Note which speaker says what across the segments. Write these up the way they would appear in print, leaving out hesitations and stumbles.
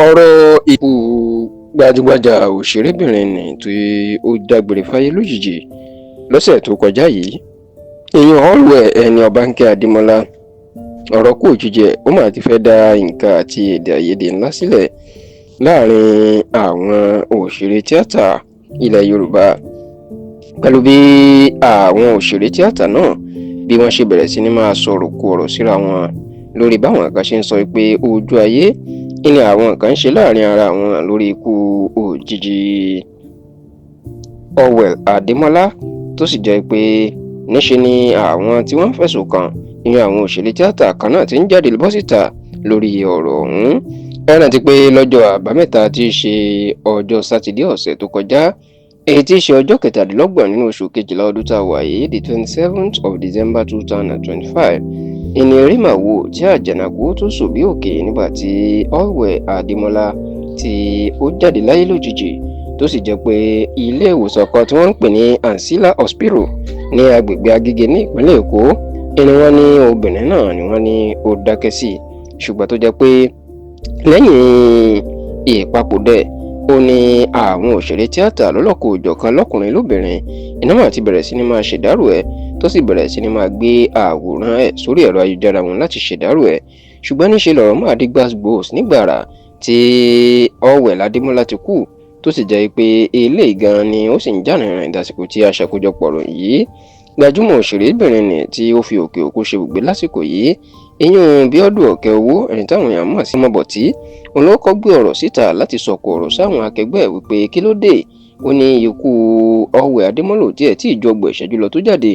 Speaker 1: ọ̀rọ̀ ikú gbajúgbajà òṣèrébìnrin nì tí ó dágbére fáyé lójijì lọ́sẹ̀ tó kọjá yìí, èèyàn Allwell ẹni Ọbánkẹ́ Adémọ́lá. ọ̀rọ̀ kú òjijì ó mà ti fẹ́ dá nǹkan àti èdè àìyedè ńlá sílẹ̀ láàrin àwọn òṣèré tíátà ilẹ̀ Yorùbá pẹ̀lú bí àwọn òṣèré tíátà náà bí wọ́n ṣe bẹ̀rẹ̀ sí ní máa sọ̀rọ̀ kú ọ̀rọ̀ síra wọn lórí báwọn kan ṣe ń sọ pé ojú ayé ní àwọn kan ń ṣe láàrin ara wọn lórí ikú òjijì Allwell Adémọ́lá, tó sì jẹ́ pé níṣe ni àwọn tí wọ́n fẹ̀sùn kàn ìyẹn àwọn òṣèré tíátà kan náà ti ń jáde bọ́ síta lórí ọ̀rọ̀ ọ̀hún. ẹ rántí pé lọ́jọ́ àbámẹ́ta tí í ṣe ọjọ́ sátidé ọ̀sẹ̀ tó kọjá, èyí tí í ṣe ọjọ́ 27 nínú oṣù kejìlá ọdún tá a wà yìí, the 27th of December 2025, ìní erémàwò tí àjànàkú tó sò bí òkè nígbà tí Allwell Adémọ́lá tí ó jáde láyé lójijì, tó sì jẹ́ pé ilé ìwòsàn kan tí wọ́n ń pè ní Ancilla Hospital ní agbègbè Agége ní ìpínlẹ̀ Èkó ni wọ́n ní obìnrin náà ni wọ́n ní ó dákẹ́ sí, ṣùgbọ́n tó jẹ́ pé lẹ́yìn ìpapòdẹ̀ ó ní àwọn òṣèré tíátà lọ́lọ́kọ̀ òjọ̀kan lọ́kùnrin lóbìnrin iná mà ti bẹ̀rẹ̀ sí ní máa ṣèdárò ẹ̀, tó sì bẹ̀rẹ̀ sí ní máa gbé àwòrán ẹ̀ sórí ẹ̀rọ ayélujára wọn láti ṣèdárò ẹ̀. ṣùgbọ́n níṣe lọ̀rọ̀ máa dé gbàgbós nígbàrà tí Allwell Adémọ́lá ti kú, tó sì jẹ́ pé eléyìí gan ni ó sì ń jà rìnrìn dàsìkò tí a ṣàkójọpọ̀ ròyìn yìí. gbajúmọ̀ òṣèrébìnrin nì tí ó fi òkè òkun ṣe ibùgbé lásìkò yìí, ìyún Bíọ́dún Òkèowó, ẹni táwọn èèyàn mọ̀ sí Mọ́bọ̀tí, òun ló kọ́ gbé ọ̀rọ̀ síta láti sọ̀kò ọ̀rọ̀ sáwọn akẹgbẹ́ ẹ̀ wípé kí ló dé. ó ní ikú Allwell Adémọ́lá ò tiẹ̀ tí ìjọgbọ̀ ìṣẹ́jú lọ tó jáde,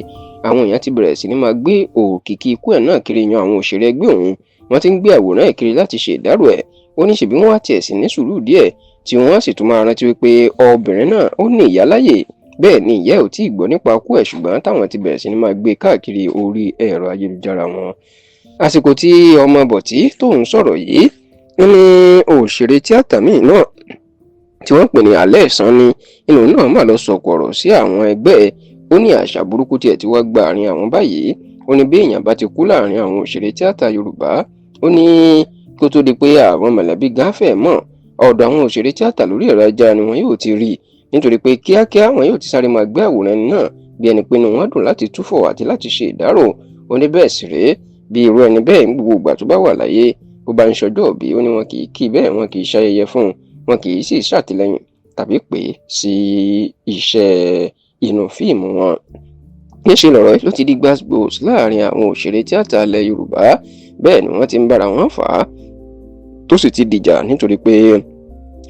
Speaker 1: àwọn èèyàn ti bẹ̀rẹ̀ sí ní máa gbé òkìkí ikú ẹ̀ náà kiri yan àwọn òṣèré ẹgbẹ́ òun, wọ́n ti ń gbé àwòrán ẹ̀ kiri láti ṣe ìdárò ẹ̀. ó ní ṣèbí wọ́n wá tiẹ̀ sí ní sùúrù díẹ̀ tí wọ́n sì tún máa rántí wípé obìnrin náà ó ní ìyá láyè, bẹ́ẹ̀ ni ìyá ò tí ì gbọ́ nípa ikú ẹ̀, ṣùgbọ́n táwọn ti bẹ̀rẹ̀ sí ní máa gbé káàkiri orí ẹ̀rọ ayélujára wọn. àsìkò tí ọmọ Bọ̀tí tó ń sọ̀rọ̀ yìí, ó ní òṣèré tíátà míì náà tí wọ́n pè ní Alẹ́ Sanni inú náà mà lọ sọ̀kò ọ̀rọ̀ sí àwọn ẹgbẹ́ ẹ̀. ó ní àṣà burúkú tiẹ̀ tí wá gba àárín àwọn báyìí. ó ní bí èèyàn bá ti kú láàrin àwọn òṣèré tíátà Yorùbá, ó ní kó tó di pé àwọn mọ̀lẹ́bí gáfẹ́ mọ̀ ọ̀dọ̀ àwọn òṣèré tíátà lórí ẹ̀rọ ajá ni wọn yóò ti rí, nítorí pé kíákíá wọn yóò ti sáré máa gbé àwòrán ẹni náà bí ẹni pé inú wọn dùn láti túfọ̀ àti láti ṣe ìdárò. ó ní bẹ́ẹ̀ sì rèé, bí irú ẹni bẹ́ẹ̀ ń gbogbo ìgbà tó bá wà láyé bó bá ń ṣọjọ́ òbí, ó ní wọn kì í kí bẹ́ẹ̀, wọn kì í ṣayẹyẹ fún un, wọn kì í sì ṣàtìlẹ́yìn tàbí pè é sí iṣẹ́ inú fíìmù wọn. níṣẹ́ lọ̀rọ̀ ló ti di gbàgbós láàrin àwọn òṣèré tíátà ilẹ̀ Yorùbá, bẹ́ẹ̀ ni wọ́n ti ń bára wọn fà á tó sì ti dìjà, nítorí pé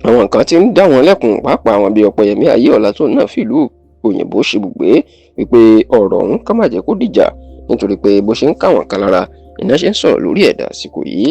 Speaker 1: àwọn kan ti ń dá wọn lẹ́kùn, pàápàá àwọn bíi Ọpẹ́yẹmí Ayéọlá tó náà fìlú òyìnbó ṣebùgbé, wípé ọ̀rọ̀ ọ̀hún ká má jẹ́ kó dìjà, nítorí pé bó ṣe ń ká wọn kan lára iná ṣe ń sọ̀rọ̀ lórí ẹ̀dá àsìkò yìí.